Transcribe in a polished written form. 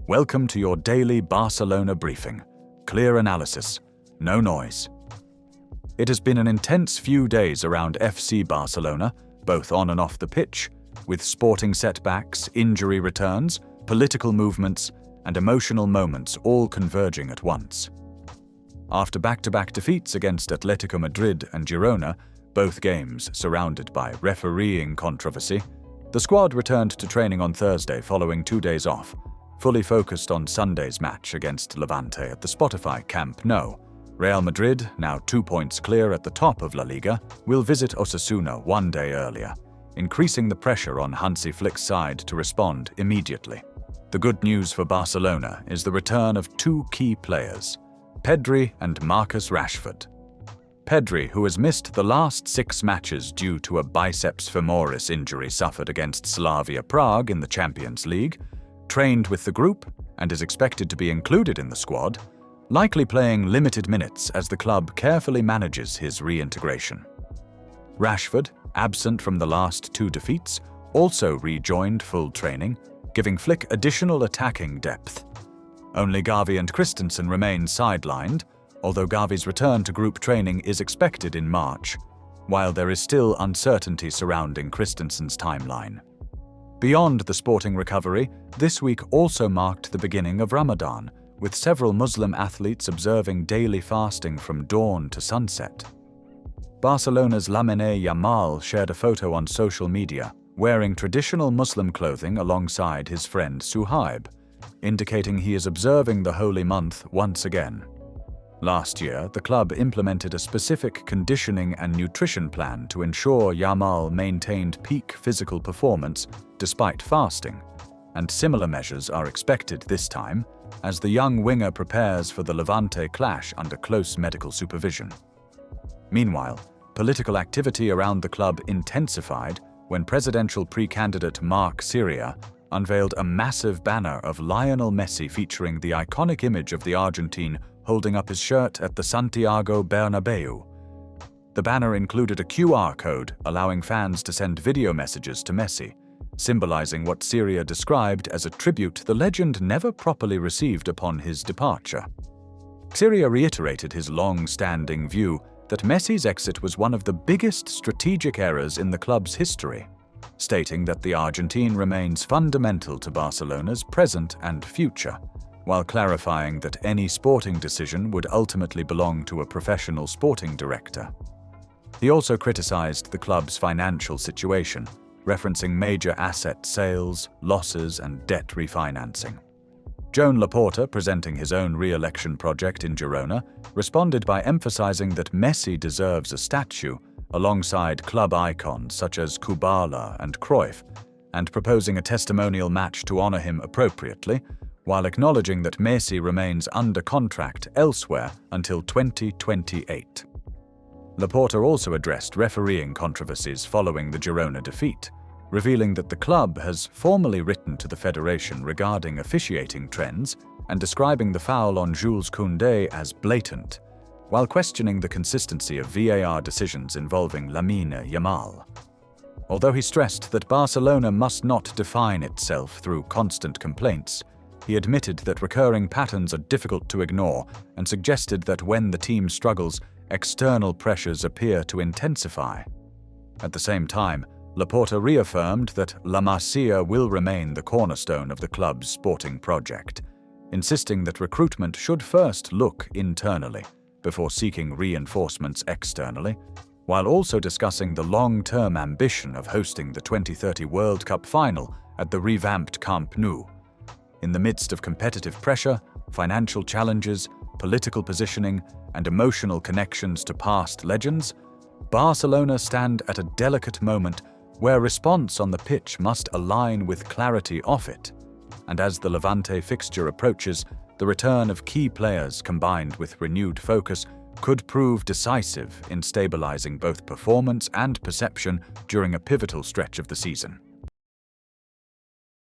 Welcome to your daily Barcelona briefing. Clear analysis, no noise. It has been an intense few days around FC Barcelona, both on and off the pitch, with sporting setbacks, injury returns, political movements, and emotional moments all converging at once. After back-to-back defeats against Atletico Madrid and Girona, both games surrounded by refereeing controversy, the squad returned to training on Thursday following 2 days off, fully focused on Sunday's match against Levante at the Spotify Camp Nou. Real Madrid, now 2 points clear at the top of LaLiga, will visit Osasuna 1 day earlier, increasing the pressure on Hansi Flick's side to respond immediately. The good news for Barcelona is the return of 2 key players, Pedri and Marcus Rashford. Pedri, who has missed the last 6 matches due to a biceps femoris injury suffered against Slavia Prague in the Champions League, trained with the group and is expected to be included in the squad, likely playing limited minutes as the club carefully manages his reintegration. Rashford, absent from the last 2 defeats, also rejoined full training, giving Flick additional attacking depth. Only Gavi and Christensen remain sidelined, although Gavi's return to group training is expected in March, while there is still uncertainty surrounding Christensen's timeline. Beyond the sporting recovery, this week also marked the beginning of Ramadan, with several Muslim athletes observing daily fasting from dawn to sunset. Barcelona's Lamine Yamal shared a photo on social media, wearing traditional Muslim clothing alongside his friend Suhaib, indicating he is observing the holy month once again. Last year, the club implemented a specific conditioning and nutrition plan to ensure Yamal maintained peak physical performance despite fasting, and similar measures are expected this time as the young winger prepares for the Levante clash under close medical supervision. Meanwhile, political activity around the club intensified when presidential pre-candidate Marc Syria unveiled a massive banner of Lionel Messi featuring the iconic image of the Argentine holding up his shirt at the Santiago Bernabeu. The banner included a QR code allowing fans to send video messages to Messi, symbolizing what Syria described as a tribute the legend never properly received upon his departure. Syria reiterated his long-standing view that Messi's exit was one of the biggest strategic errors in the club's history, stating that the Argentine remains fundamental to Barcelona's present and future, while clarifying that any sporting decision would ultimately belong to a professional sporting director. He also criticized the club's financial situation, referencing major asset sales, losses, and debt refinancing. Joan Laporta, presenting his own re-election project in Girona, responded by emphasizing that Messi deserves a statue alongside club icons such as Kubala and Cruyff, and proposing a testimonial match to honor him appropriately, while acknowledging that Messi remains under contract elsewhere until 2028. Laporta also addressed refereeing controversies following the Girona defeat, revealing that the club has formally written to the federation regarding officiating trends and describing the foul on Jules Koundé as blatant, while questioning the consistency of VAR decisions involving Lamine Yamal. Although he stressed that Barcelona must not define itself through constant complaints, he admitted that recurring patterns are difficult to ignore and suggested that when the team struggles, external pressures appear to intensify. At the same time, Laporta reaffirmed that La Masia will remain the cornerstone of the club's sporting project, insisting that recruitment should first look internally before seeking reinforcements externally, while also discussing the long-term ambition of hosting the 2030 World Cup final at the revamped Camp Nou. In the midst of competitive pressure, financial challenges, political positioning, and emotional connections to past legends, Barcelona stand at a delicate moment where response on the pitch must align with clarity off it, and as the Levante fixture approaches, the return of key players combined with renewed focus could prove decisive in stabilizing both performance and perception during a pivotal stretch of the season.